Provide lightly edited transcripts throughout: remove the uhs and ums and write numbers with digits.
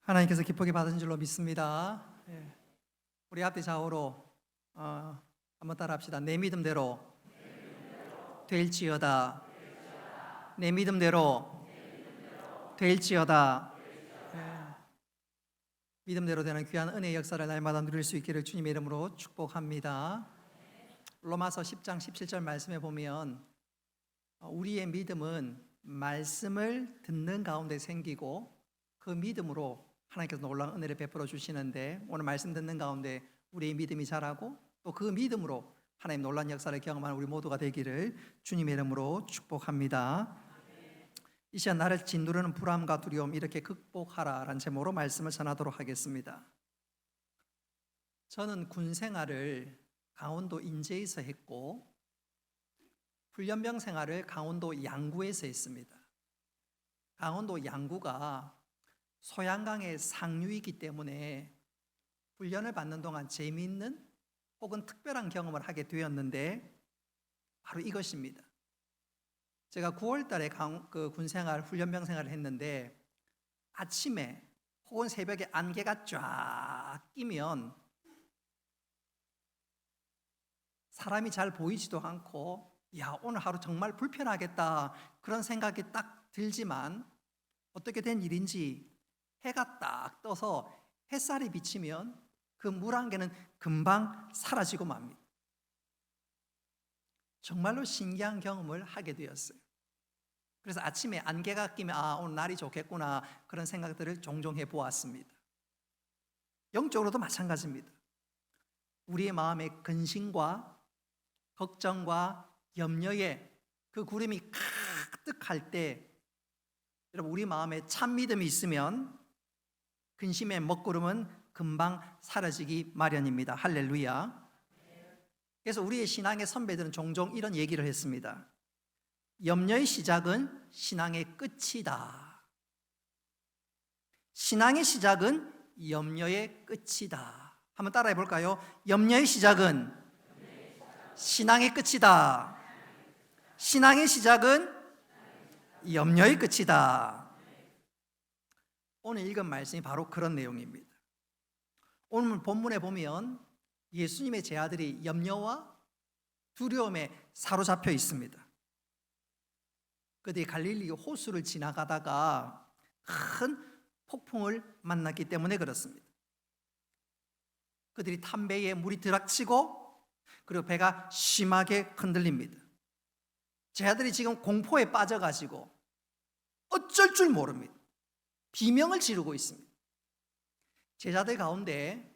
하나님께서 기쁘게 받으신 줄로 믿습니다. 우리 앞뒤 좌우로 한번 따라합시다. 내 믿음대로 될지어다. 내 믿음대로 될지어다. 믿음대로 되는 귀한 은혜의 역사를 날마다 누릴 수 있기를 주님의 이름으로 축복합니다. 로마서 10장 17절 말씀에 보면 우리의 믿음은 말씀을 듣는 가운데 생기고 그 믿음으로 하나님께서 놀라운 은혜를 베풀어 주시는데, 오늘 말씀 듣는 가운데 우리의 믿음이 자라고 또 그 믿음으로 하나님 놀라운 역사를 경험하는 우리 모두가 되기를 주님의 이름으로 축복합니다. 이 시간 나를 짓누르는 불안과 두려움 이렇게 극복하라라는 제목으로 말씀을 전하도록 하겠습니다. 저는 군 생활을 강원도 인제에서 했고 훈련병 생활을 강원도 양구에서 했습니다. 강원도 양구가 소양강의 상류이기 때문에 훈련을 받는 동안 재미있는 혹은 특별한 경험을 하게 되었는데 바로 이것입니다. 제가 9월 달에 군생활, 훈련병 생활을 했는데 아침에 혹은 새벽에 안개가 쫙 끼면 사람이 잘 보이지도 않고 오늘 하루 정말 불편하겠다 그런 생각이 딱 들지만 어떻게 된 일인지 해가 딱 떠서 햇살이 비치면 그 물안개는 금방 사라지고 맙니다. 정말로 신기한 경험을 하게 되었어요. 그래서 아침에 안개가 끼면 오늘 날이 좋겠구나 그런 생각들을 종종 해보았습니다. 영적으로도 마찬가지입니다. 우리의 마음에 근심과 걱정과 염려에 그 구름이 가득할 때 여러분, 우리 마음에 참 믿음이 있으면 근심의 먹구름은 금방 사라지기 마련입니다. 할렐루야. 그래서 우리의 신앙의 선배들은 종종 이런 얘기를 했습니다. 염려의 시작은 신앙의 끝이다. 신앙의 시작은 염려의 끝이다. 한번 따라해 볼까요? 염려의 시작은 신앙의 끝이다. 신앙의 시작은 염려의 끝이다. 오늘 읽은 말씀이 바로 그런 내용입니다. 오늘 본문에 보면 예수님의 제자들이 염려와 두려움에 사로잡혀 있습니다. 그들이 갈릴리 호수를 지나가다가 큰 폭풍을 만났기 때문에 그렇습니다. 그들이 탄 배에 물이 들락치고 그리고 배가 심하게 흔들립니다. 제자들이 지금 공포에 빠져가지고 어쩔 줄 모릅니다. 비명을 지르고 있습니다. 제자들 가운데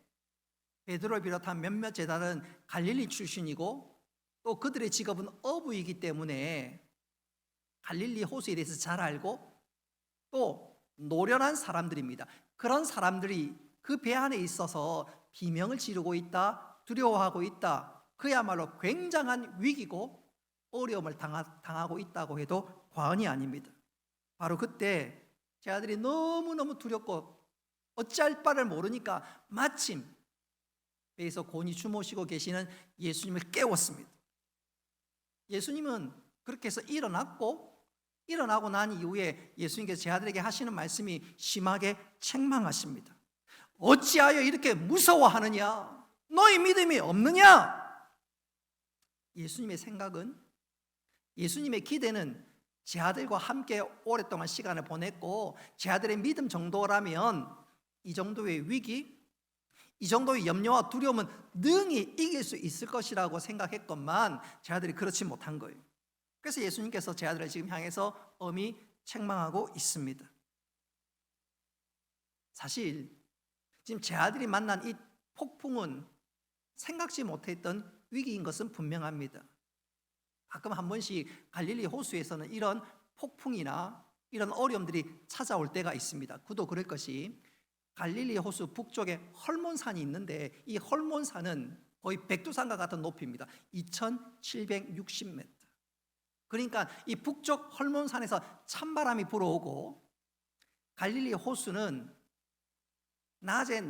베드로를 비롯한 몇몇 제자들은 갈릴리 출신이고 또 그들의 직업은 어부이기 때문에 갈릴리 호수에 대해서 잘 알고 또 노련한 사람들입니다. 그런 사람들이 그 배 안에 있어서 비명을 지르고 있다, 두려워하고 있다, 그야말로 굉장한 위기고 어려움을 당하고 있다고 해도 과언이 아닙니다. 바로 그때 제자들이 너무너무 두렵고 어찌할 바를 모르니까 마침 배에서 곤히 주무시고 계시는 예수님을 깨웠습니다. 예수님은 그렇게 해서 일어나고 난 이후에 예수님께서 제자들에게 하시는 말씀이 심하게 책망하십니다. 어찌하여 이렇게 무서워하느냐? 너희 믿음이 없느냐? 예수님의 생각은, 예수님의 기대는 제자들과 함께 오랫동안 시간을 보냈고 제자들의 믿음 정도라면 이 정도의 위기, 이 정도의 염려와 두려움은 능히 이길 수 있을 것이라고 생각했건만 제자들이 그렇지 못한 거예요. 그래서 예수님께서 제자들을 지금 향해서 엄히 책망하고 있습니다. 사실 지금 제자들이 만난 이 폭풍은 생각지 못했던 위기인 것은 분명합니다. 가끔 한 번씩 갈릴리 호수에서는 이런 폭풍이나 이런 어려움들이 찾아올 때가 있습니다. 그도 그럴 것이 갈릴리 호수 북쪽에 헐몬산이 있는데 이 헐몬산은 거의 백두산과 같은 높이입니다. 2760m. 그러니까 이 북쪽 헐몬산에서 찬바람이 불어오고 갈릴리 호수는 낮에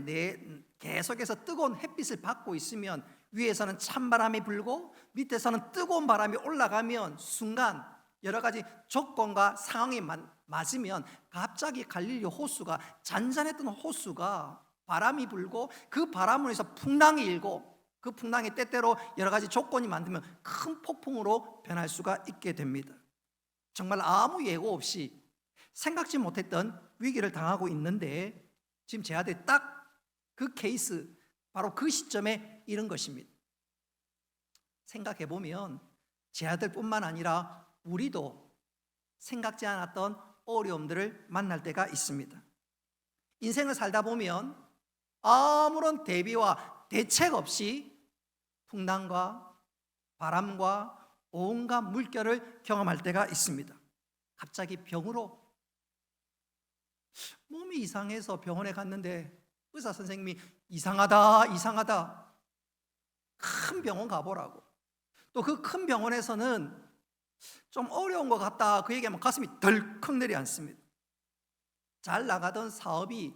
계속해서 뜨거운 햇빛을 받고 있으면 위에서는 찬바람이 불고 밑에서는 뜨거운 바람이 올라가면 순간 여러 가지 조건과 상황이 맞으면 갑자기 갈릴리 호수가, 잔잔했던 호수가 바람이 불고 그 바람으로 해서 풍랑이 일고 그 풍랑이 때때로 여러 가지 조건이 만들면 큰 폭풍으로 변할 수가 있게 됩니다. 정말 아무 예고 없이 생각지 못했던 위기를 당하고 있는데 지금 제 아들이 딱 그 케이스, 바로 그 시점에 이런 것입니다. 생각해 보면 제 아들뿐만 아니라 우리도 생각지 않았던 어려움들을 만날 때가 있습니다. 인생을 살다 보면 아무런 대비와 대책 없이 풍랑과 바람과 온갖 물결을 경험할 때가 있습니다. 갑자기 병으로 몸이 이상해서 병원에 갔는데 의사 선생님이 이상하다 큰 병원 가보라고, 또 그 큰 병원에서는 좀 어려운 것 같다 그 얘기하면 가슴이 덜컥 내려앉습니다. 잘 나가던 사업이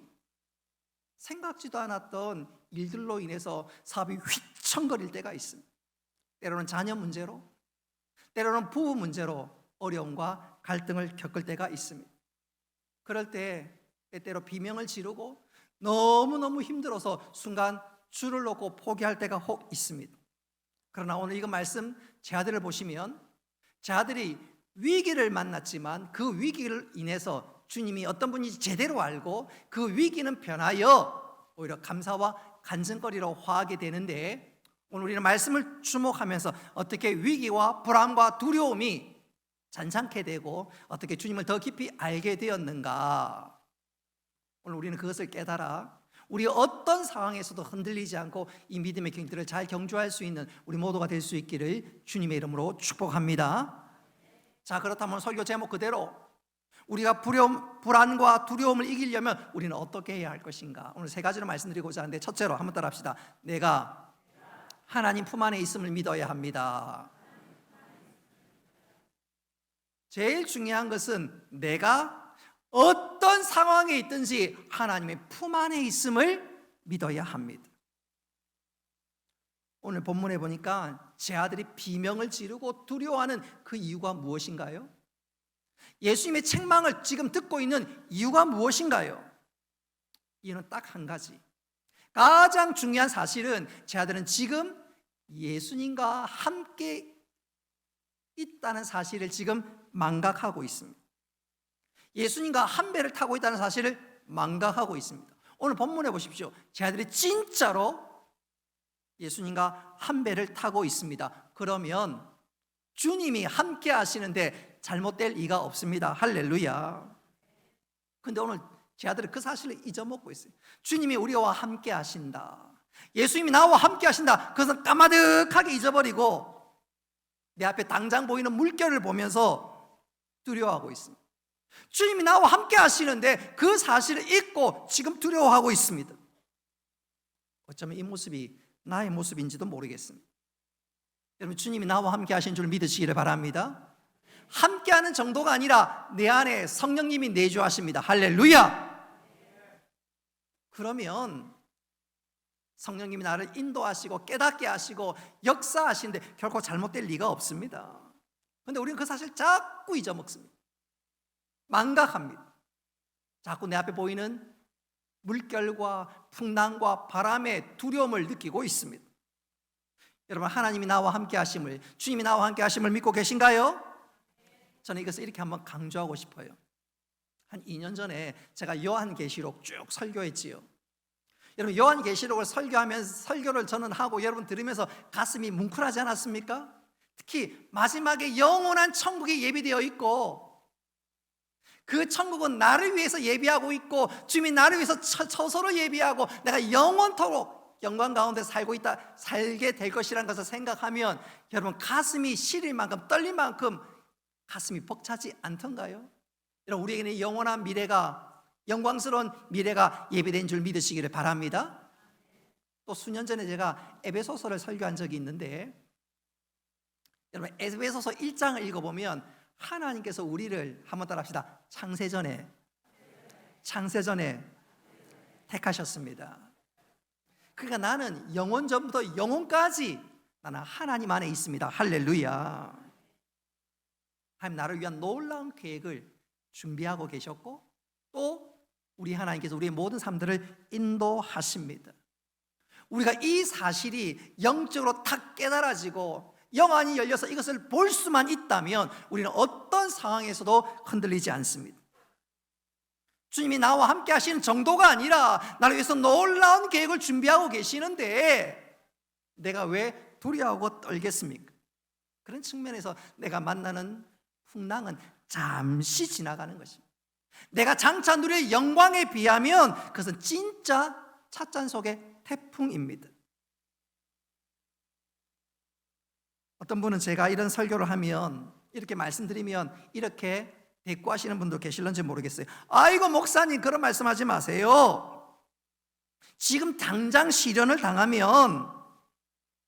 생각지도 않았던 일들로 인해서 사업이 휘청거릴 때가 있습니다. 때로는 자녀 문제로, 때로는 부부 문제로 어려움과 갈등을 겪을 때가 있습니다. 그럴 때 때때로 비명을 지르고 너무너무 힘들어서 순간 줄을 놓고 포기할 때가 혹 있습니다. 그러나 오늘 이거 말씀 제 아들을 보시면 제 아들이 위기를 만났지만 그 위기를 인해서 주님이 어떤 분인지 제대로 알고 그 위기는 변하여 오히려 감사와 간증거리로 화하게 되는데, 오늘 우리는 말씀을 주목하면서 어떻게 위기와 불안과 두려움이 잔상케 되고 어떻게 주님을 더 깊이 알게 되었는가, 오늘 우리는 그것을 깨달아 우리 어떤 상황에서도 흔들리지 않고 이 믿음의 경들을 잘 경주할 수 있는 우리 모두가 될 수 있기를 주님의 이름으로 축복합니다. 자, 그렇다면 설교 제목 그대로 우리가 불안과 두려움을 이기려면 우리는 어떻게 해야 할 것인가, 오늘 세 가지로 말씀드리고자 하는데, 첫째로 한번 따라 합시다. 내가 하나님 품 안에 있음을 믿어야 합니다. 제일 중요한 것은 내가 어떤 상황에 있든지 하나님의 품 안에 있음을 믿어야 합니다. 오늘 본문에 보니까 제 아들이 비명을 지르고 두려워하는 그 이유가 무엇인가요? 예수님의 책망을 지금 듣고 있는 이유가 무엇인가요? 이유는 딱 한 가지. 가장 중요한 사실은 제 아들은 지금 예수님과 함께 있다는 사실을 지금 망각하고 있습니다. 예수님과 한 배를 타고 있다는 사실을 망각하고 있습니다. 오늘 본문에 보십시오. 제 아들이 진짜로 예수님과 한 배를 타고 있습니다. 그러면 주님이 함께 하시는데 잘못될 리가 없습니다. 할렐루야. 근데 오늘 제 아들은 그 사실을 잊어먹고 있어요. 주님이 우리와 함께 하신다, 예수님이 나와 함께 하신다, 그것은 까마득하게 잊어버리고 내 앞에 당장 보이는 물결을 보면서 두려워하고 있습니다. 주님이 나와 함께 하시는데 그 사실을 잊고 지금 두려워하고 있습니다. 어쩌면 이 모습이 나의 모습인지도 모르겠습니다. 여러분, 주님이 나와 함께 하신 줄 믿으시기를 바랍니다. 함께하는 정도가 아니라 내 안에 성령님이 내주하십니다. 할렐루야. 그러면 성령님이 나를 인도하시고 깨닫게 하시고 역사하시는데 결코 잘못될 리가 없습니다. 그런데 우리는 그 사실 자꾸 잊어먹습니다. 망각합니다. 자꾸 내 앞에 보이는 물결과 풍랑과 바람의 두려움을 느끼고 있습니다. 여러분, 하나님이 나와 함께 하심을, 주님이 나와 함께 하심을 믿고 계신가요? 저는 이것을 이렇게 한번 강조하고 싶어요. 한 2년 전에 제가 요한계시록 쭉 설교했지요. 여러분, 요한계시록을 설교를 저는 하고 여러분 들으면서 가슴이 뭉클하지 않았습니까? 특히 마지막에 영원한 천국이 예비되어 있고 그 천국은 나를 위해서 예비하고 있고 주님이 나를 위해서 처소로 예비하고 내가 영원토록 영광 가운데 살게 될 것이라는 것을 생각하면 여러분 가슴이 시릴 만큼 떨릴 만큼 가슴이 벅차지 않던가요? 여러분, 우리에게는 영원한 미래가, 영광스러운 미래가 예비된 줄 믿으시기를 바랍니다. 또 수년 전에 제가 에베소서를 설교한 적이 있는데, 여러분 에베소서 1장을 읽어보면 하나님께서 우리를 한번 따라합시다. 창세전에 택하셨습니다. 그러니까 나는 영원 전부터 영원까지 나는 하나님 안에 있습니다. 할렐루야. 하나님 나를 위한 놀라운 계획을 준비하고 계셨고 또 우리 하나님께서 우리의 모든 삶들을 인도하십니다. 우리가 이 사실이 영적으로 탁 깨달아지고 영안이 열려서 이것을 볼 수만 있다면 우리는 어떤 상황에서도 흔들리지 않습니다. 주님이 나와 함께 하시는 정도가 아니라 나를 위해서 놀라운 계획을 준비하고 계시는데 내가 왜 두려워하고 떨겠습니까? 그런 측면에서 내가 만나는 풍랑은 잠시 지나가는 것입니다. 내가 장차 누릴 영광에 비하면 그것은 진짜 찻잔 속의 태풍입니다. 어떤 분은 제가 이런 설교를 하면 이렇게 말씀드리면 이렇게 대꾸하시는 분도 계실런지 모르겠어요. 아이고 목사님 그런 말씀하지 마세요. 지금 당장 시련을 당하면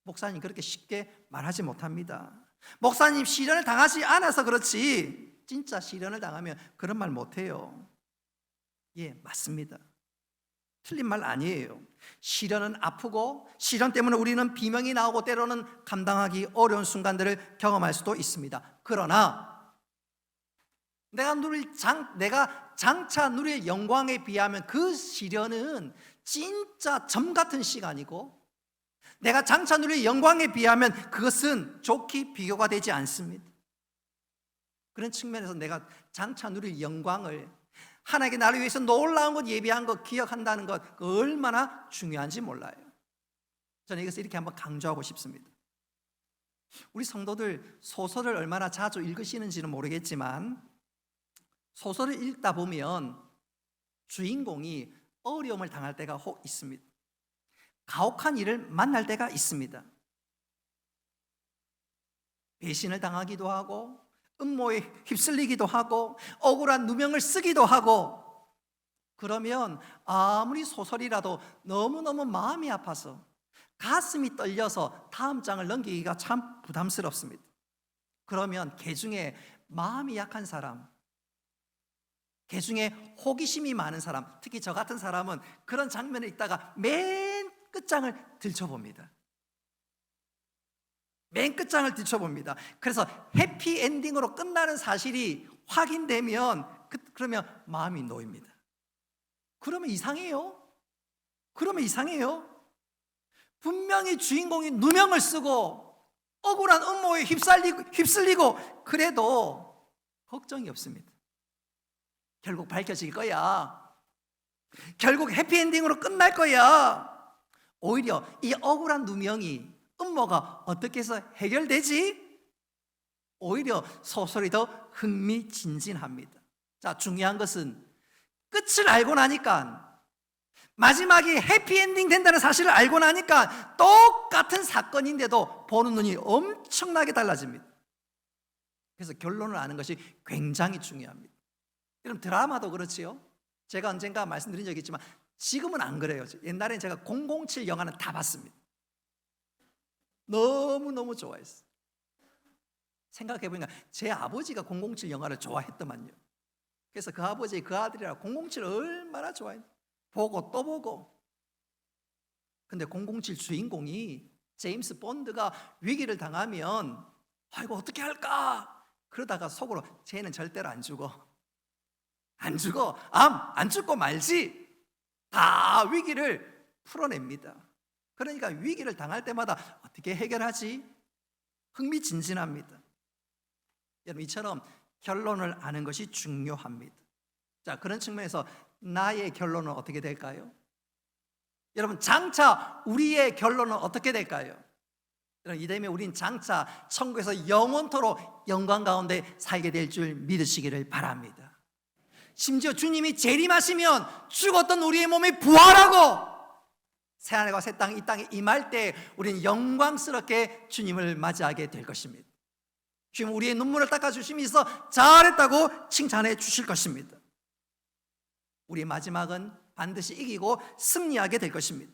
목사님 그렇게 쉽게 말하지 못합니다. 목사님 시련을 당하지 않아서 그렇지 진짜 시련을 당하면 그런 말 못해요. 예, 맞습니다. 틀린 말 아니에요. 시련은 아프고 시련 때문에 우리는 비명이 나오고 때로는 감당하기 어려운 순간들을 경험할 수도 있습니다. 그러나 내가 장차 누릴 영광에 비하면 그 시련은 진짜 점 같은 시간이고 내가 장차 누릴 영광에 비하면 그것은 좋게 비교가 되지 않습니다. 그런 측면에서 내가 장차 누릴 영광을 하나님께 나를 위해서 놀라운 것 예비한 것 기억한다는 것 얼마나 중요한지 몰라요. 저는 이것을 이렇게 한번 강조하고 싶습니다. 우리 성도들 소설을 얼마나 자주 읽으시는지는 모르겠지만 소설을 읽다 보면 주인공이 어려움을 당할 때가 혹 있습니다. 가혹한 일을 만날 때가 있습니다. 배신을 당하기도 하고 음모에 휩쓸리기도 하고 억울한 누명을 쓰기도 하고 그러면 아무리 소설이라도 너무너무 마음이 아파서 가슴이 떨려서 다음 장을 넘기기가 참 부담스럽습니다. 그러면 개중에 마음이 약한 사람, 개중에 호기심이 많은 사람, 특히 저 같은 사람은 그런 장면을 읽다가 맨 끝장을 들춰봅니다. 맨 끝장을 들춰봅니다. 그래서 해피엔딩으로 끝나는 사실이 확인되면 그러면 마음이 놓입니다. 그러면 이상해요. 분명히 주인공이 누명을 쓰고 억울한 음모에 휩쓸리고 그래도 걱정이 없습니다. 결국 밝혀질 거야. 결국 해피엔딩으로 끝날 거야. 오히려 이 억울한 누명이 음모가 어떻게 해서 해결되지? 오히려 소설이 더 흥미진진합니다. 자, 중요한 것은 끝을 알고 나니까 마지막이 해피엔딩 된다는 사실을 알고 나니까 똑같은 사건인데도 보는 눈이 엄청나게 달라집니다. 그래서 결론을 아는 것이 굉장히 중요합니다. 여러분 드라마도 그렇지요. 제가 언젠가 말씀드린 적이 있지만 지금은 안 그래요. 옛날엔 제가 007 영화는 다 봤습니다. 너무너무 좋아했어요. 생각해보니까 제 아버지가 007 영화를 좋아했더만요. 그래서 그 아버지 그 아들이라 007을 얼마나 좋아했는지 보고 또 보고. 근데 007 주인공이 제임스 본드가 위기를 당하면 아이고 어떻게 할까 그러다가 속으로 쟤는 절대로 안 죽어 안 죽고 말지. 다 위기를 풀어냅니다. 그러니까 위기를 당할 때마다 어떻게 해결하지? 흥미진진합니다. 여러분 이처럼 결론을 아는 것이 중요합니다. 자, 그런 측면에서 나의 결론은 어떻게 될까요? 여러분 장차 우리의 결론은 어떻게 될까요? 여러분 이되면 우린 장차 천국에서 영원토록 영광 가운데 살게 될 줄 믿으시기를 바랍니다. 심지어 주님이 재림하시면 죽었던 우리의 몸이 부활하고 새하늘과 새 땅, 이 땅에 임할 때 우리는 영광스럽게 주님을 맞이하게 될 것입니다. 주님 우리의 눈물을 닦아주시면서 잘했다고 칭찬해 주실 것입니다. 우리의 마지막은 반드시 이기고 승리하게 될 것입니다.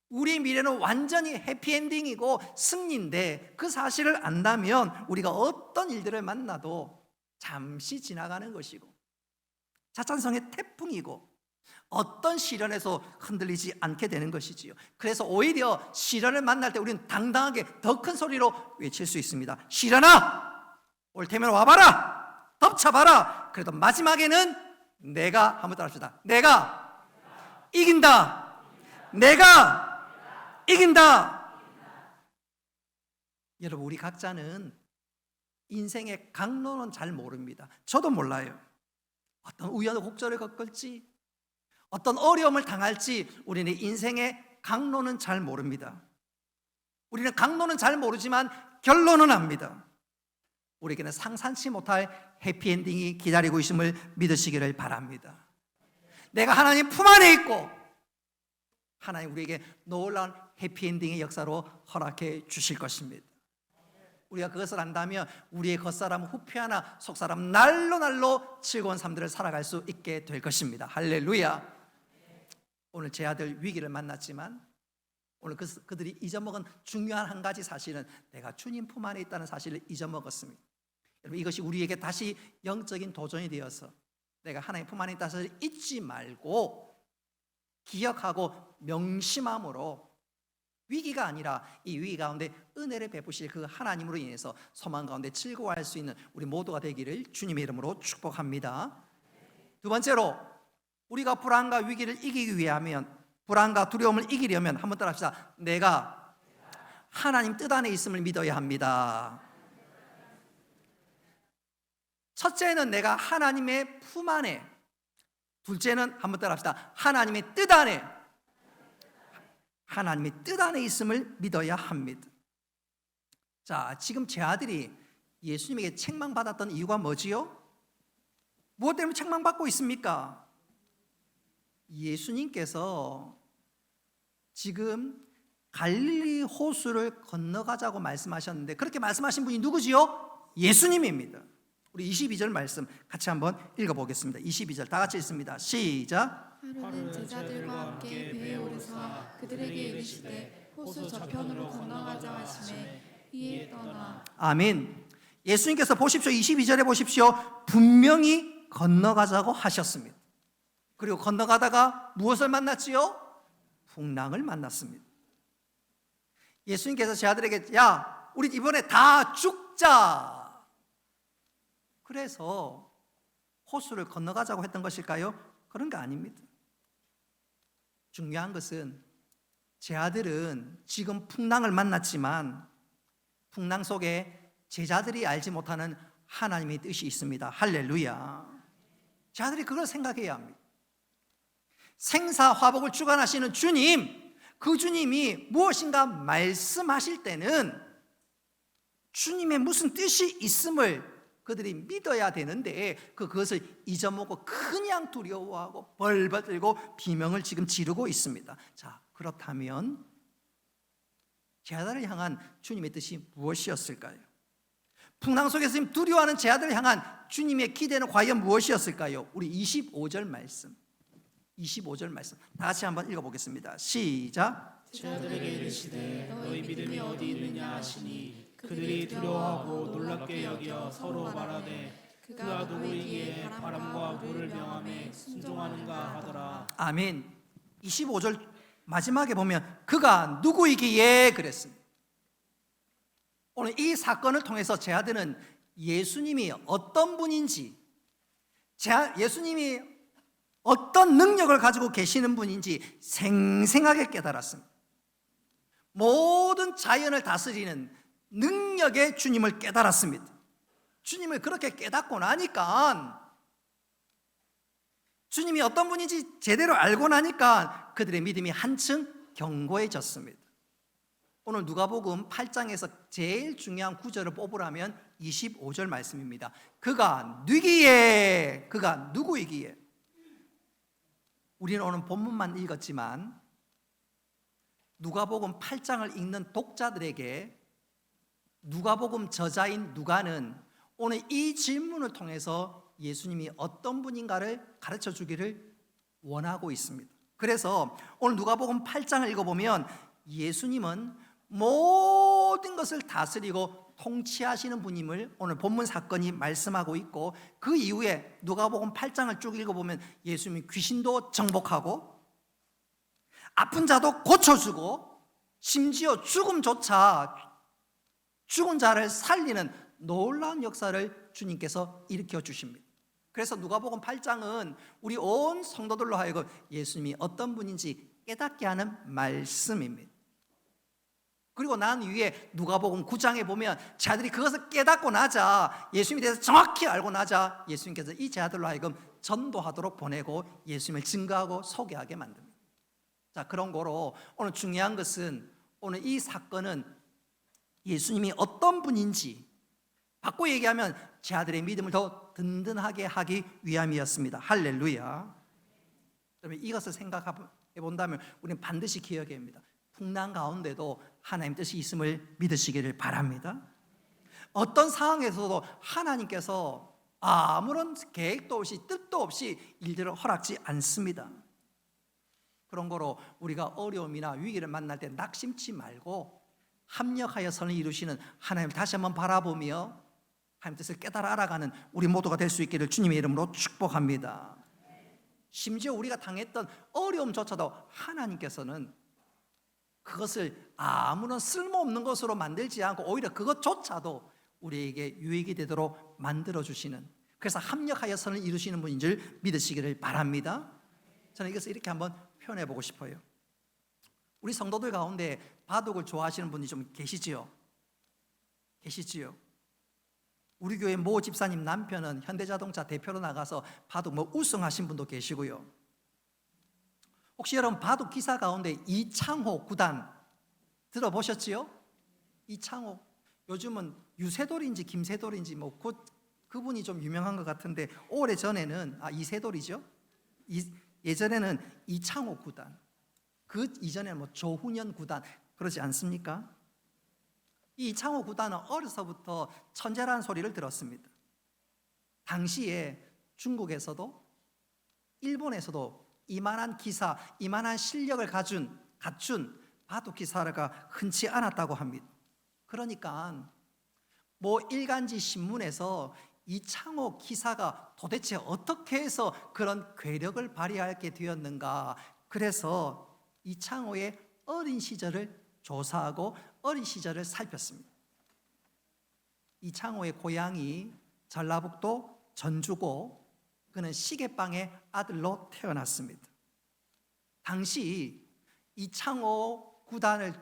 우리의 미래는 완전히 해피엔딩이고 승리인데 그 사실을 안다면 우리가 어떤 일들을 만나도 잠시 지나가는 것이고 찻잔성의 태풍이고 어떤 시련에서 흔들리지 않게 되는 것이지요. 그래서 오히려 시련을 만날 때 우리는 당당하게 더 큰 소리로 외칠 수 있습니다. 시련아 올 테면 와봐라 덮쳐봐라. 그래도 마지막에는 내가, 한번 따라합시다. 내가 이긴다. 내가 이긴다. 여러분, 우리 각자는 인생의 강로는 잘 모릅니다. 저도 몰라요. 어떤 우여곡절을 겪을지, 어떤 어려움을 당할지 우리는 인생의 강로는 잘 모릅니다. 우리는 강로는 잘 모르지만 결론은 압니다. 우리에게는 상상치 못할 해피엔딩이 기다리고 있음을 믿으시기를 바랍니다. 내가 하나님 품 안에 있고 하나님 우리에게 놀라운 해피엔딩의 역사로 허락해 주실 것입니다. 우리가 그것을 안다면 우리의 겉사람 후피하나 속사람 날로 즐거운 삶들을 살아갈 수 있게 될 것입니다. 할렐루야. 오늘 제 아들 위기를 만났지만 오늘 그들이 잊어먹은 중요한 한 가지 사실은 내가 주님 품 안에 있다는 사실을 잊어먹었습니다. 여러분, 이것이 우리에게 다시 영적인 도전이 되어서 내가 하나님 품 안에 있다는 사실을 잊지 말고 기억하고 명심함으로 위기가 아니라 이 위기 가운데 은혜를 베푸실 그 하나님으로 인해서 소망 가운데 즐거워할 수 있는 우리 모두가 되기를 주님의 이름으로 축복합니다. 두 번째로, 우리가 불안과 위기를 이기기 위하면, 불안과 두려움을 이기려면 한번 따라합시다. 내가 하나님 뜻 안에 있음을 믿어야 합니다. 첫째는 내가 하나님의 품 안에, 둘째는 한번 따라합시다. 하나님의 뜻 안에, 하나님의 뜻 안에 있음을 믿어야 합니다. 자, 지금 제 아들이 예수님에게 책망받았던 이유가 뭐지요? 무엇 때문에 책망받고 있습니까? 예수님께서 지금 갈릴리 호수를 건너가자고 말씀하셨는데 그렇게 말씀하신 분이 누구지요? 예수님입니다. 우리 22절 말씀 같이 한번 읽어보겠습니다. 22절 다 같이 읽습니다. 시작. 하루는 제자들과 함께 배에 오르사 그들에게 이르시되 호수 저편으로 건너가자 하시매 이에 떠나. 아멘. 예수님께서 보십시오. 22절에 보십시오. 분명히 건너가자고 하셨습니다. 그리고 건너가다가 무엇을 만났지요? 풍랑을 만났습니다. 예수님께서 제 아들에게 야, 우리 이번에 다 죽자. 그래서 호수를 건너가자고 했던 것일까요? 그런 거 아닙니다. 중요한 것은 제 아들은 지금 풍랑을 만났지만 풍랑 속에 제자들이 알지 못하는 하나님의 뜻이 있습니다. 할렐루야. 제 아들이 그걸 생각해야 합니다. 생사화복을 주관하시는 주님, 그 주님이 무엇인가 말씀하실 때는 주님의 무슨 뜻이 있음을 그들이 믿어야 되는데 그것을 잊어먹고 그냥 두려워하고 벌벌 떨고 비명을 지금 지르고 있습니다. 자, 그렇다면 제 아들을 향한 주님의 뜻이 무엇이었을까요? 풍랑 속에서 지금 두려워하는 제 아들을 향한 주님의 기대는 과연 무엇이었을까요? 우리 25절 말씀, 25절 말씀 다 같이 한번 읽어보겠습니다. 시작. 제자들에게 이르시되 너희 믿음이 어디 있느냐 하시니 그들이 두려워하고 놀랍게 여겨 서로 말하되 그가 누구이기에 바람과 물을 명하며 순종하는가 하더라. 아멘. 25절 마지막에 보면 그가 누구이기에 그랬습니다. 오늘 이 사건을 통해서 제 아들은 예수님이 어떤 분인지, 예수님이 어떤 능력을 가지고 계시는 분인지 생생하게 깨달았습니다. 모든 자연을 다스리는 능력의 주님을 깨달았습니다. 주님을 그렇게 깨닫고 나니까, 주님이 어떤 분인지 제대로 알고 나니까 그들의 믿음이 한층 견고해졌습니다. 오늘 누가복음 8장에서 제일 중요한 구절을 뽑으라면 25절 말씀입니다. 그가 누기에, 그가 누구이기에. 우리는 오늘 본문만 읽었지만 누가복음 8장을 읽는 독자들에게 누가복음 저자인 누가는 오늘 이 질문을 통해서 예수님이 어떤 분인가를 가르쳐 주기를 원하고 있습니다. 그래서 오늘 누가복음 8장을 읽어보면 예수님은 모든 것을 다스리고 통치하시는 분임을 오늘 본문 사건이 말씀하고 있고, 그 이후에 누가복음 8장을 쭉 읽어보면 예수님이 귀신도 정복하고 아픈 자도 고쳐주고 심지어 죽음조차 죽은 자를 살리는 놀라운 역사를 주님께서 일으켜 주십니다. 그래서 누가복음 8장은 우리 온 성도들로 하여금 예수님이 어떤 분인지 깨닫게 하는 말씀입니다. 그리고 난 위에 누가복음 9장에 보면 제자들이 그것을 깨닫고 나자, 예수님에 대해서 정확히 알고 나자 예수님께서 이 제자들로 하여금 전도하도록 보내고 예수님을 증거하고 소개하게 만듭니다. 자, 그런 거로 오늘 중요한 것은, 오늘 이 사건은 예수님이 어떤 분인지 바꿔 얘기하면 제자들의 믿음을 더 든든하게 하기 위함이었습니다. 할렐루야. 그러면 이것을 생각해 본다면 우리는 반드시 기억해야 합니다. 풍랑 가운데도 하나님 뜻이 있음을 믿으시기를 바랍니다. 어떤 상황에서도 하나님께서 아무런 계획도 없이 뜻도 없이 일들을 허락지 않습니다. 그런 거로 우리가 어려움이나 위기를 만날 때 낙심치 말고 합력하여 선을 이루시는 하나님을 다시 한번 바라보며 하나님 뜻을 깨달아 알아가는 우리 모두가 될 수 있기를 주님의 이름으로 축복합니다. 심지어 우리가 당했던 어려움조차도 하나님께서는 그것을 아무런 쓸모없는 것으로 만들지 않고 오히려 그것조차도 우리에게 유익이 되도록 만들어주시는, 그래서 합력하여 선을 이루시는 분인 줄 믿으시기를 바랍니다. 저는 이것을 이렇게 한번 표현해 보고 싶어요. 우리 성도들 가운데 바둑을 좋아하시는 분이 좀 계시지요? 계시지요? 우리 교회 모 집사님 남편은 현대자동차 대표로 나가서 바둑 우승하신 분도 계시고요. 혹시 여러분 바둑 기사 가운데 이창호 구단 들어보셨지요? 이창호, 요즘은 유세돌인지 김세돌인지 그분이 좀 유명한 것 같은데, 오래전에는 이세돌이죠. 예전에는 이창호 구단, 그 이전에는 조훈현 구단, 그러지 않습니까? 이 이창호 구단은 어려서부터 천재라는 소리를 들었습니다. 당시에 중국에서도 일본에서도 이만한 기사, 이만한 실력을 갖춘 바둑 기사가 흔치 않았다고 합니다. 그러니까 일간지 신문에서 이창호 기사가 도대체 어떻게 해서 그런 괴력을 발휘하게 되었는가, 그래서 이창호의 어린 시절을 조사하고 어린 시절을 살폈습니다. 이창호의 고향이 전라북도 전주고 그는 시계방의 아들로 태어났습니다. 당시 이창호 구단을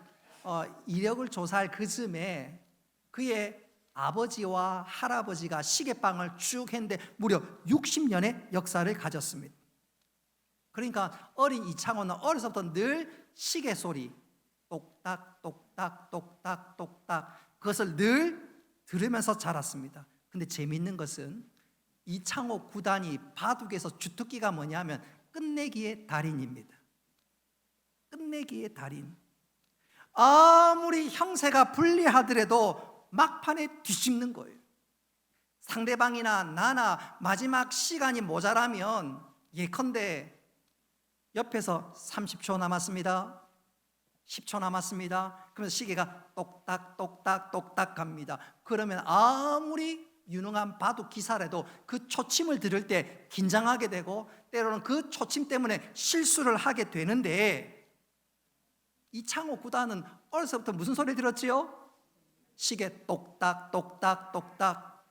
이력을 조사할 그 즈음에 그의 아버지와 할아버지가 시계방을 쭉 했는데 무려 60년의 역사를 가졌습니다. 그러니까 어린 이창호는 어려서부터 늘 시계 소리, 똑딱 똑딱 똑딱 똑딱, 그것을 늘 들으면서 자랐습니다. 근데 재미있는 것은 이창호 구단이 바둑에서 주특기가 뭐냐면 끝내기의 달인입니다. 끝내기의 달인. 아무리 형세가 불리하더라도 막판에 뒤집는 거예요. 상대방이나 나나 마지막 시간이 모자라면 예컨대 옆에서 30초 남았습니다, 10초 남았습니다, 그러면 시계가 똑딱 똑딱 똑딱 갑니다. 그러면 아무리 유능한 바둑 기사라도 그 초침을 들을 때 긴장하게 되고 때로는 그 초침 때문에 실수를 하게 되는데, 이창호 구단은 어려서부터 무슨 소리 들었지요? 시계 똑딱 똑딱 똑딱.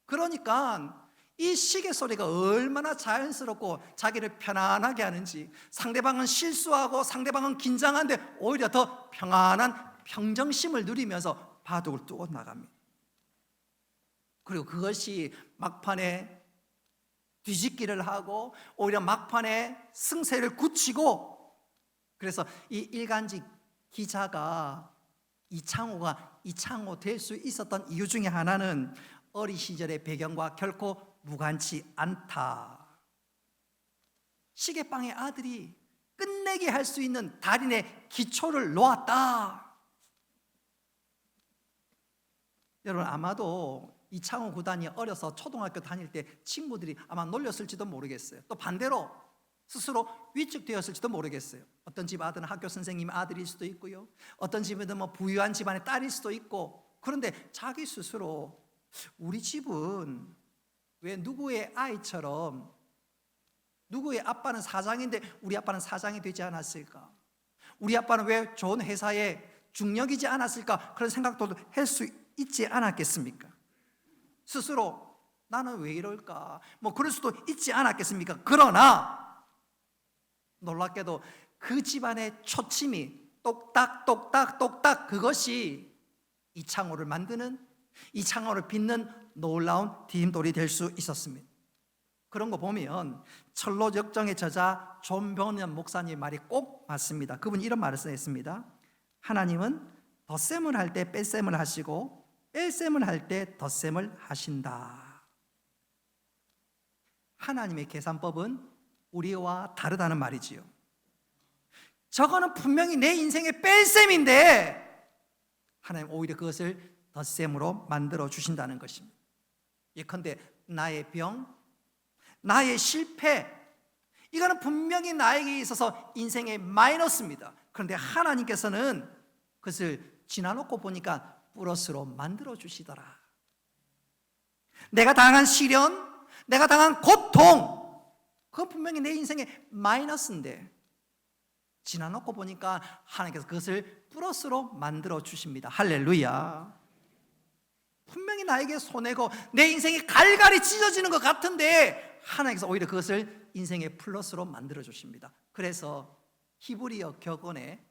그러니까 이 시계 소리가 얼마나 자연스럽고 자기를 편안하게 하는지, 상대방은 실수하고 상대방은 긴장한데 오히려 더 평안한 평정심을 누리면서 바둑을 두고 나갑니다. 그리고 그것이 막판에 뒤집기를 하고 오히려 막판에 승세를 굳히고, 그래서 이 일간지 기자가 이창호가 이창호 될 수 있었던 이유 중에 하나는 어린 시절의 배경과 결코 무관치 않다. 시계방의 아들이 끝내게 할 수 있는 달인의 기초를 놓았다. 여러분, 아마도 이창호 구단이 어려서 초등학교 다닐 때 친구들이 아마 놀렸을지도 모르겠어요. 또 반대로 스스로 위축되었을지도 모르겠어요. 어떤 집 아들은 학교 선생님 아들일 수도 있고요, 어떤 집에는 부유한 집안의 딸일 수도 있고, 그런데 자기 스스로 우리 집은 왜 누구의 아이처럼, 누구의 아빠는 사장인데 우리 아빠는 사장이 되지 않았을까, 우리 아빠는 왜 좋은 회사에 중력이지 않았을까, 그런 생각도 할 수 있지 않았겠습니까? 스스로 나는 왜 이럴까? 뭐 그럴 수도 있지 않았겠습니까? 그러나 놀랍게도 그 집안의 초침이 똑딱똑딱똑딱 그것이 이 창호를 만드는, 이 창호를 빚는 놀라운 디딤돌이 될 수 있었습니다. 그런 거 보면 철로 역정의 저자 존 버년 목사님 말이 꼭 맞습니다. 그분이 이런 말을 했습니다. 하나님은 덧셈을 할 때 뺄셈을 하시고 뺄셈을 할 때 덧셈을 하신다. 하나님의 계산법은 우리와 다르다는 말이지요. 저거는 분명히 내 인생의 뺄셈인데 하나님 오히려 그것을 덧셈으로 만들어 주신다는 것입니다. 예컨대 나의 병, 나의 실패, 이거는 분명히 나에게 있어서 인생의 마이너스입니다. 그런데 하나님께서는 그것을 지나놓고 보니까 플러스로 만들어 주시더라. 내가 당한 시련, 내가 당한 고통, 그건 분명히 내 인생의 마이너스인데 지나놓고 보니까 하나님께서 그것을 플러스로 만들어 주십니다. 할렐루야. 분명히 나에게 손해고 내 인생이 갈갈이 찢어지는 것 같은데 하나님께서 오히려 그것을 인생의 플러스로 만들어 주십니다. 그래서 히브리어 격언에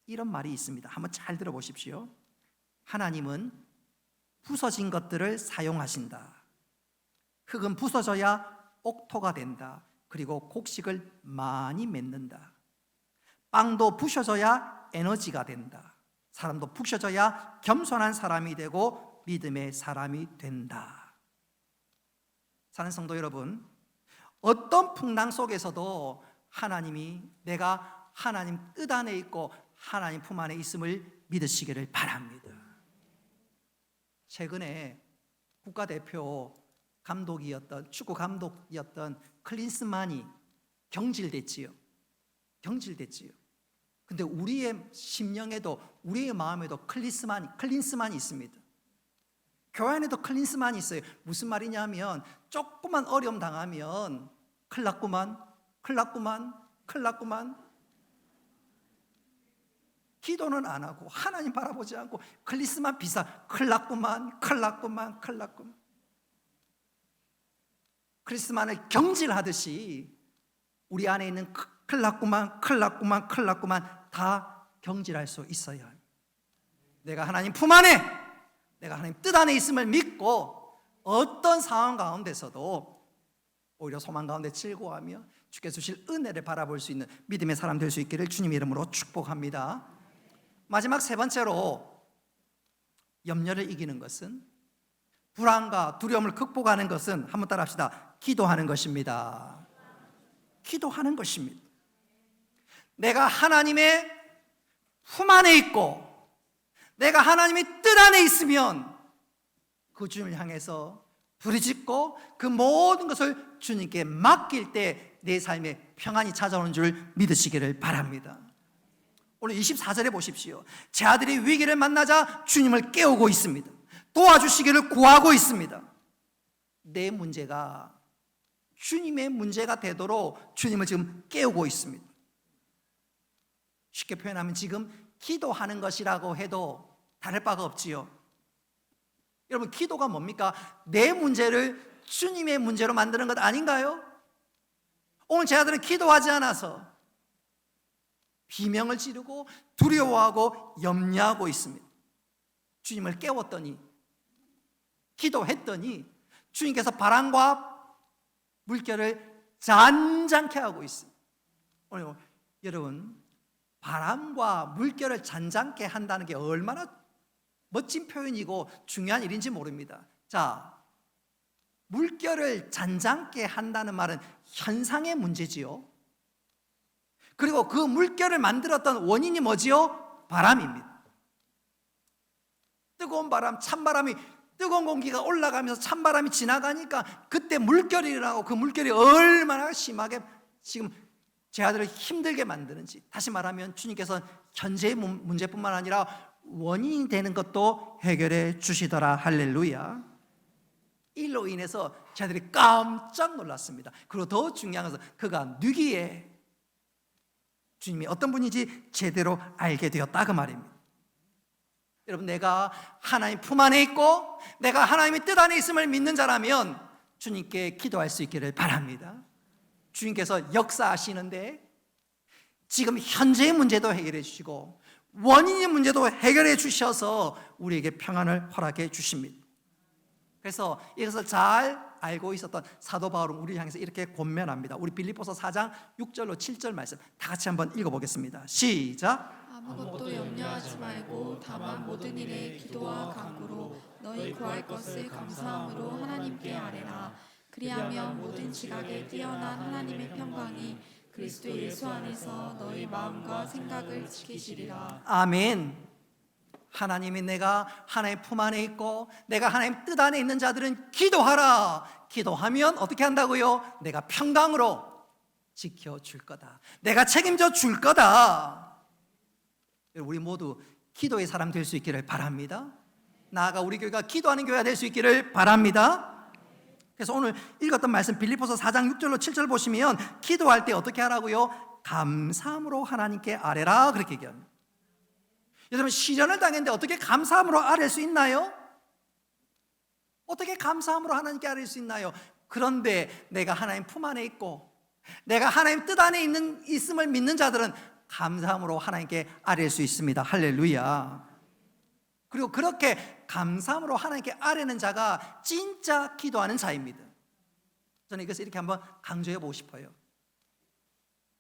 이런 말이 있습니다. 한번 잘 들어보십시오. 하나님은 부서진 것들을 사용하신다. 흙은 부서져야 옥토가 된다. 그리고 곡식을 많이 맺는다. 빵도 부셔져야 에너지가 된다. 사람도 부셔져야 겸손한 사람이 되고 믿음의 사람이 된다. 사는 성도 여러분, 어떤 풍랑 속에서도 하나님이 내가 하나님 뜻 안에 있고 하나님 품 안에 있음을 믿으시기를 바랍니다. 최근에 국가대표 감독이었던, 축구 감독이었던 클린스만이 경질됐지요. 근데 우리의 심령에도, 우리의 마음에도 클린스만이 있습니다. 교회 안에도 클린스만이 있어요. 무슨 말이냐면 조금만 어려움 당하면 큰일 났구만. 기도는 안 하고 하나님 바라보지 않고 클린스만 비싸. 큰일 났구만. 클린스만을 경질하듯이 우리 안에 있는 큰일 났구만 다 경질할 수 있어야 합니다. 내가 하나님 품 안에, 내가 하나님 뜻 안에 있음을 믿고 어떤 상황 가운데서도 오히려 소망 가운데 즐거워하며 주께서 주실 은혜를 바라볼 수 있는 믿음의 사람 될 수 있기를 주님의 이름으로 축복합니다. 마지막 세 번째로 염려를 이기는 것은, 불안과 두려움을 극복하는 것은, 한번 따라 합시다. 기도하는 것입니다. 기도하는 것입니다. 내가 하나님의 품 안에 있고 내가 하나님의 뜻 안에 있으면 그 주님을 향해서 부르짖고 그 모든 것을 주님께 맡길 때 내 삶에 평안이 찾아오는 줄 믿으시기를 바랍니다. 오늘 24절에 보십시오. 제 아들이 위기를 만나자 주님을 깨우고 있습니다. 도와주시기를 구하고 있습니다. 내 문제가 주님의 문제가 되도록 주님을 지금 깨우고 있습니다. 쉽게 표현하면 지금 기도하는 것이라고 해도 다를 바가 없지요. 여러분, 기도가 뭡니까? 내 문제를 주님의 문제로 만드는 것 아닌가요? 오늘 제 아들은 기도하지 않아서 비명을 지르고 두려워하고 염려하고 있습니다. 주님을 깨웠더니, 기도했더니 주님께서 바람과 물결을 잔잔케 하고 있습니다. 오늘 여러분, 바람과 물결을 잔잔케 한다는 게 얼마나 멋진 표현이고 중요한 일인지 모릅니다. 자, 물결을 잔잔케 한다는 말은 현상의 문제지요. 그리고 그 물결을 만들었던 원인이 뭐지요? 바람입니다. 뜨거운 바람, 찬바람이, 뜨거운 공기가 올라가면서 찬바람이 지나가니까 그때 물결이 일어나고 그 물결이 얼마나 심하게 지금 제 아들을 힘들게 만드는지, 다시 말하면 주님께서는 현재의 문제뿐만 아니라 원인이 되는 것도 해결해 주시더라. 할렐루야. 일로 인해서 제 아들이 깜짝 놀랐습니다. 그리고 더 중요한 것은 그가 뉘기에 주님이 어떤 분인지 제대로 알게 되었다, 그 말입니다. 여러분, 내가 하나님 품 안에 있고 내가 하나님의 뜻 안에 있음을 믿는 자라면 주님께 기도할 수 있기를 바랍니다. 주님께서 역사하시는데 지금 현재의 문제도 해결해 주시고 원인의 문제도 해결해 주셔서 우리에게 평안을 허락해 주십니다. 그래서 이것을 잘 알고 있었던 사도 바울은 우리를 향해서 이렇게 권면합니다. 우리 빌립보서 4장 6절로 7절 말씀 다 같이 한번 읽어보겠습니다. 시작. 아무것도 염려하지 말고 다만 모든 일에 기도와 간구로 너희 구할 것을 감사함으로 하나님께 아뢰라. 그리하면 모든 지각에 뛰어난 하나님의 평강이 그리스도 예수 안에서 너희 마음과 생각을 지키시리라. 아멘. 하나님이 내가 하나님의 품 안에 있고 내가 하나님 뜻 안에 있는 자들은 기도하라. 기도하면 어떻게 한다고요? 내가 평강으로 지켜줄 거다. 내가 책임져 줄 거다. 우리 모두 기도의 사람 될 수 있기를 바랍니다. 나아가 우리 교회가 기도하는 교회가 될 수 있기를 바랍니다. 그래서 오늘 읽었던 말씀 빌립보서 4장 6절로 7절 보시면 기도할 때 어떻게 하라고요? 감사함으로 하나님께 아뢰라 그렇게 얘기합니다. 여러분, 시련을 당했는데 어떻게 감사함으로 아뢰 수 있나요? 어떻게 감사함으로 하나님께 아뢰 수 있나요? 그런데 내가 하나님 품 안에 있고 내가 하나님 뜻 안에 있음을 믿는 자들은 감사함으로 하나님께 아뢰 수 있습니다. 할렐루야. 그리고 그렇게 감사함으로 하나님께 아뢰는 자가 진짜 기도하는 자입니다. 저는 이것을 이렇게 한번 강조해 보고 싶어요.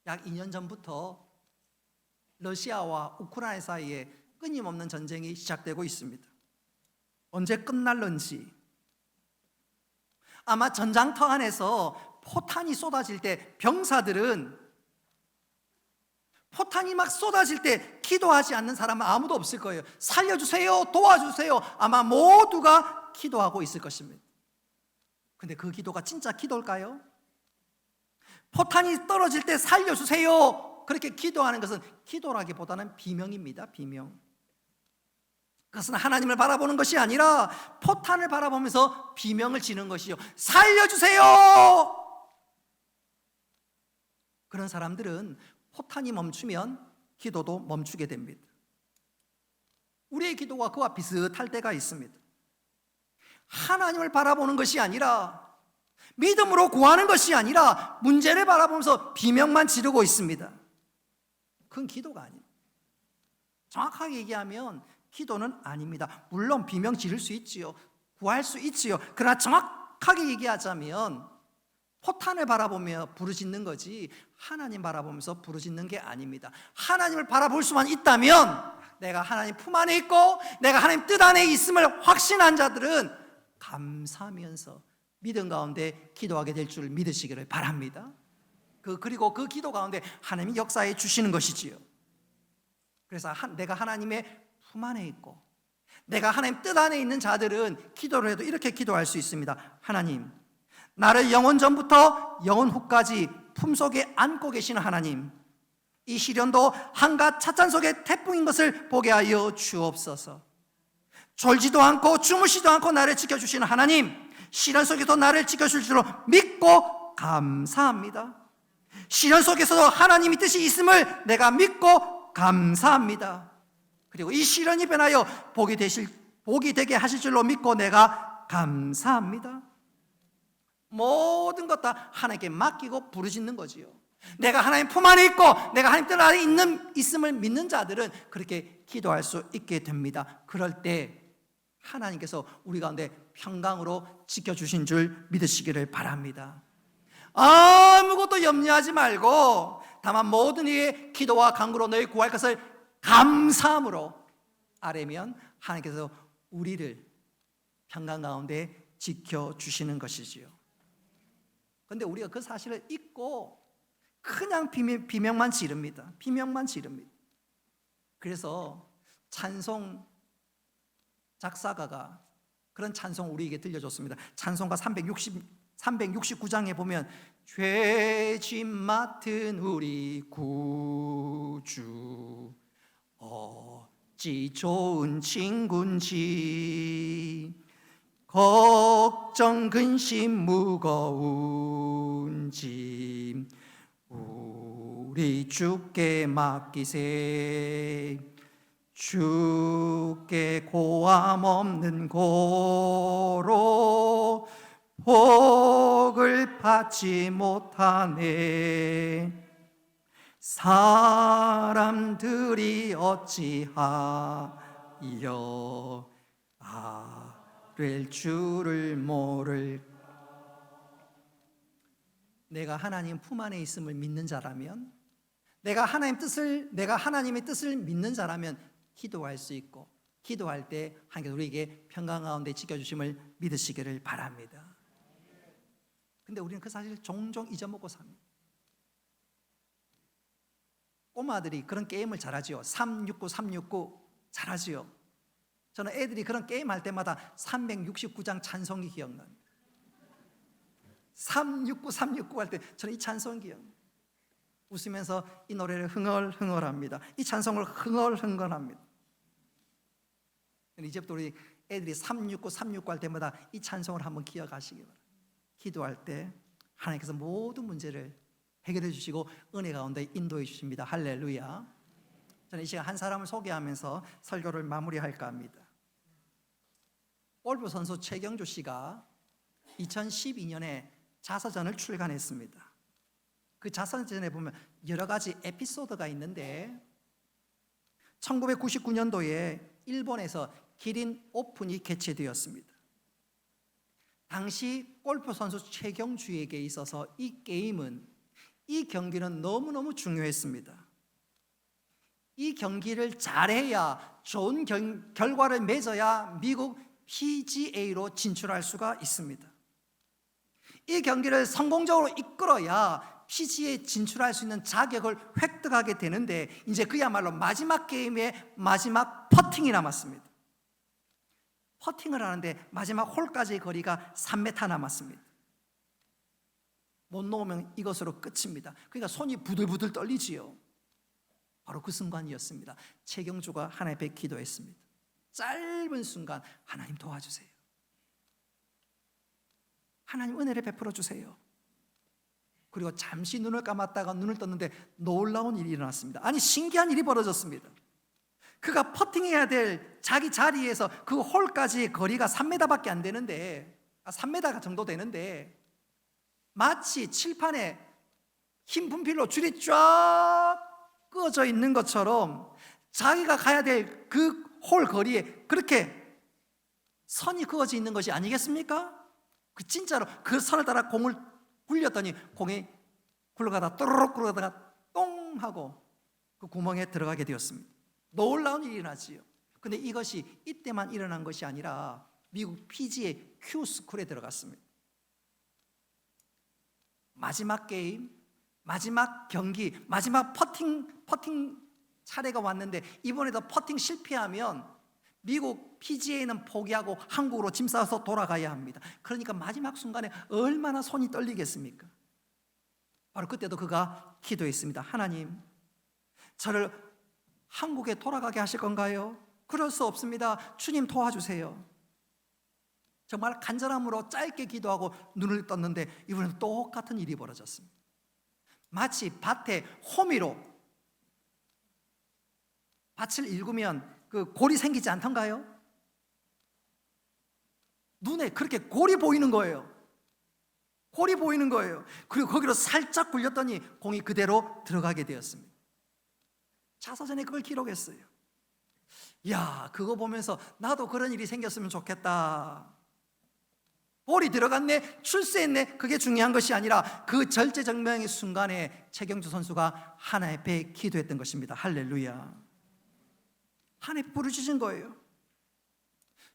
약 2년 전부터 러시아와 우크라이나 사이에 끊임없는 전쟁이 시작되고 있습니다. 언제 끝날런지. 아마 전장터 안에서 포탄이 쏟아질 때 병사들은 포탄이 막 쏟아질 때 기도하지 않는 사람은 아무도 없을 거예요. 살려주세요, 도와주세요. 아마 모두가 기도하고 있을 것입니다. 근데 그 기도가 진짜 기도일까요? 포탄이 떨어질 때 살려주세요, 그렇게 기도하는 것은 기도라기보다는 비명입니다. 비명. 그것은 하나님을 바라보는 것이 아니라 포탄을 바라보면서 비명을 지는 것이요, 살려주세요. 그런 사람들은 포탄이 멈추면 기도도 멈추게 됩니다. 우리의 기도가 그와 비슷할 때가 있습니다. 하나님을 바라보는 것이 아니라, 믿음으로 구하는 것이 아니라 문제를 바라보면서 비명만 지르고 있습니다. 그건 기도가 아닙니다. 정확하게 얘기하면 기도는 아닙니다. 물론 비명 지를 수 있지요, 구할 수 있지요. 그러나 정확하게 얘기하자면 포탄을 바라보며 부르짖는 거지 하나님 바라보면서 부르짖는 게 아닙니다. 하나님을 바라볼 수만 있다면, 내가 하나님 품 안에 있고 내가 하나님 뜻 안에 있음을 확신한 자들은 감사하면서 믿음 가운데 기도하게 될 줄 믿으시기를 바랍니다. 그리고 그 기도 가운데 하나님이 역사해 주시는 것이지요. 그래서 내가 하나님의 품 안에 있고 내가 하나님 뜻 안에 있는 자들은 기도를 해도 이렇게 기도할 수 있습니다. 하나님, 나를 영원 전부터 영원 후까지 품속에 안고 계시는 하나님, 이 시련도 한갓 찻잔 속의 태풍인 것을 보게 하여 주옵소서. 졸지도 않고 주무시지도 않고 나를 지켜주시는 하나님, 시련 속에서 나를 지켜줄 줄로 믿고 감사합니다. 시련 속에서도 하나님의 뜻이 있음을 내가 믿고 감사합니다. 그리고 이 시련이 변하여 복이 되게 하실 줄로 믿고 내가 감사합니다. 모든 것 다 하나님께 맡기고 부르짖는 거지요. 내가 하나님 품 안에 있고 내가 하나님 뜻 안에 있음을 믿는 자들은 그렇게 기도할 수 있게 됩니다. 그럴 때 하나님께서 우리 가운데 평강으로 지켜주신 줄 믿으시기를 바랍니다. 아무것도 염려하지 말고 다만 모든 이의 기도와 간구로 너희 구할 것을 감사함으로 아뢰면 하나님께서 우리를 평강 가운데 지켜주시는 것이지요. 그런데 우리가 그 사실을 잊고 그냥 비명만 지릅니다. 비명만 지릅니다. 그래서 찬송 작사가가 그런 찬송 우리에게 들려줬습니다. 찬송가 369장에 보면 죄짐 맡은 우리 구주 어찌 좋은 친군지 걱정 근심 무거운 짐 우리 주께 맡기세 주께 고함 없는 고로 복을 받지 못하네. 사람들이 어찌하여 아랠 줄을 모를까. 내가 하나님 품 안에 있음을 믿는 자라면, 내가 하나님의 뜻을 믿는 자라면 기도할 수 있고, 기도할 때 하나님께서 우리에게 평강 가운데 지켜주심을 믿으시기를 바랍니다. 근데 우리는 그 사실을 종종 잊어먹고 삽니다. 꼬마들이 그런 게임을 잘하지요. 369, 369 잘하지요. 저는 애들이 그런 게임 할 때마다 369장 찬송이 기억납니다. 369, 369 할 때 저는 이 찬송이 기억납니다. 웃으면서 이 노래를 흥얼흥얼합니다. 이 찬송을 흥얼흥얼합니다. 이제부터 우리 애들이 369, 369 할 때마다 이 찬송을 한번 기억하시기 바랍니다. 기도할 때 하나님께서 모든 문제를 해결해 주시고 은혜 가운데 인도해 주십니다. 할렐루야. 저는 이 시간 한 사람을 소개하면서 설교를 마무리할까 합니다. 골프 선수 최경주 씨가 2012년에 자서전을 출간했습니다. 그 자서전에 보면 여러 가지 에피소드가 있는데 1999년도에 일본에서 기린 오픈이 개최되었습니다. 당시 골프 선수 최경주에게 있어서 이 경기는 너무너무 중요했습니다. 이 경기를 잘해야 좋은 결과를 맺어야 미국 PGA로 진출할 수가 있습니다. 이 경기를 성공적으로 이끌어야 PGA에 진출할 수 있는 자격을 획득하게 되는데 이제 그야말로 마지막 게임의 마지막 퍼팅이 남았습니다. 퍼팅을 하는데 마지막 홀까지의 거리가 3m 남았습니다. 못 놓으면 이것으로 끝입니다. 그러니까 손이 부들부들 떨리지요. 바로 그 순간이었습니다. 최경주가 하나님 앞에 기도했습니다. 짧은 순간 하나님 도와주세요. 하나님 은혜를 베풀어 주세요. 그리고 잠시 눈을 감았다가 눈을 떴는데 놀라운 일이 일어났습니다. 아니 신기한 일이 벌어졌습니다. 그가 퍼팅해야 될 자기 자리에서 그 홀까지 거리가 3m밖에 안 되는데 3m 정도 되는데 마치 칠판에 흰 분필로 줄이 쫙 그어져 있는 것처럼 자기가 가야 될 그 홀 거리에 그렇게 선이 그어져 있는 것이 아니겠습니까? 그 진짜로 그 선을 따라 공을 굴렸더니 공이 굴러가다 또르륵 굴러가다가 똥 하고 그 구멍에 들어가게 되었습니다. 놀라운 일이 일어나지요. 근데 이것이 이때만 일어난 것이 아니라 미국 PGA Q스쿨에 들어갔습니다. 마지막 게임, 마지막 경기, 마지막 퍼팅 차례가 왔는데 이번에도 퍼팅 실패하면 미국 PGA는 포기하고 한국으로 짐 싸서 돌아가야 합니다. 그러니까 마지막 순간에 얼마나 손이 떨리겠습니까? 바로 그때도 그가 기도했습니다. 하나님, 저를 한국에 돌아가게 하실 건가요? 그럴 수 없습니다. 주님 도와주세요. 정말 간절함으로 짧게 기도하고 눈을 떴는데 이번엔 똑같은 일이 벌어졌습니다. 마치 밭에 호미로 밭을 일구면 그 골이 생기지 않던가요? 눈에 그렇게 골이 보이는 거예요. 골이 보이는 거예요. 그리고 거기로 살짝 굴렸더니 공이 그대로 들어가게 되었습니다. 자서전에 그걸 기록했어요. 야, 그거 보면서 나도 그런 일이 생겼으면 좋겠다. 볼이 들어갔네, 출세했네, 그게 중요한 것이 아니라 그 절제절명의 순간에 최경주 선수가 하나님 앞에 기도했던 것입니다. 할렐루야. 하나님 부르짖은 거예요.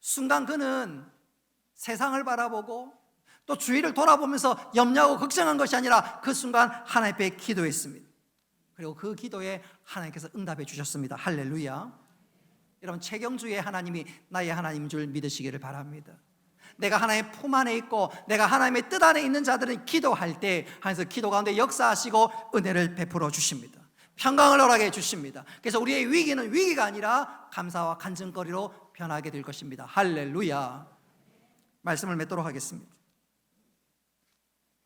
순간 그는 세상을 바라보고 또 주위를 돌아보면서 염려하고 걱정한 것이 아니라 그 순간 하나님 앞에 기도했습니다. 그리고 그 기도에 하나님께서 응답해 주셨습니다. 할렐루야. 여러분, 최경주의 하나님이 나의 하나님인 줄 믿으시기를 바랍니다. 내가 하나님의 품 안에 있고 내가 하나님의 뜻 안에 있는 자들은 기도할 때 하나님께서 기도 가운데 역사하시고 은혜를 베풀어 주십니다. 평강을 허락해 주십니다. 그래서 우리의 위기는 위기가 아니라 감사와 간증거리로 변하게 될 것입니다. 할렐루야. 말씀을 맺도록 하겠습니다.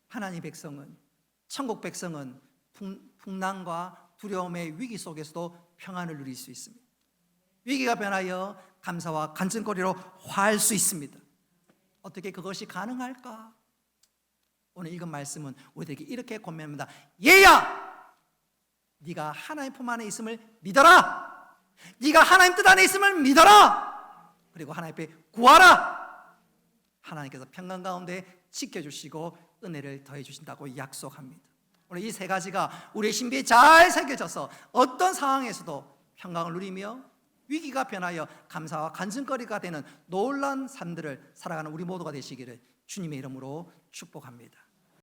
하나님 백성은, 천국 백성은 풍랑과 두려움의 위기 속에서도 평안을 누릴 수 있습니다. 위기가 변하여 감사와 간증거리로 화할 수 있습니다. 어떻게 그것이 가능할까? 오늘 읽은 말씀은 우리에게 이렇게 권면합니다. 얘야! 네가 하나님 품 안에 있음을 믿어라. 네가 하나님 뜻 안에 있음을 믿어라. 그리고 하나님 앞에 구하라. 하나님께서 평강 가운데 지켜주시고 은혜를 더해 주신다고 약속합니다. 오늘 이 세 가지가 우리의 신비에 잘 새겨져서 어떤 상황에서도 평강을 누리며 위기가 변하여 감사와 간증거리가 되는 놀라운 삶들을 살아가는 우리 모두가 되시기를 주님의 이름으로 축복합니다.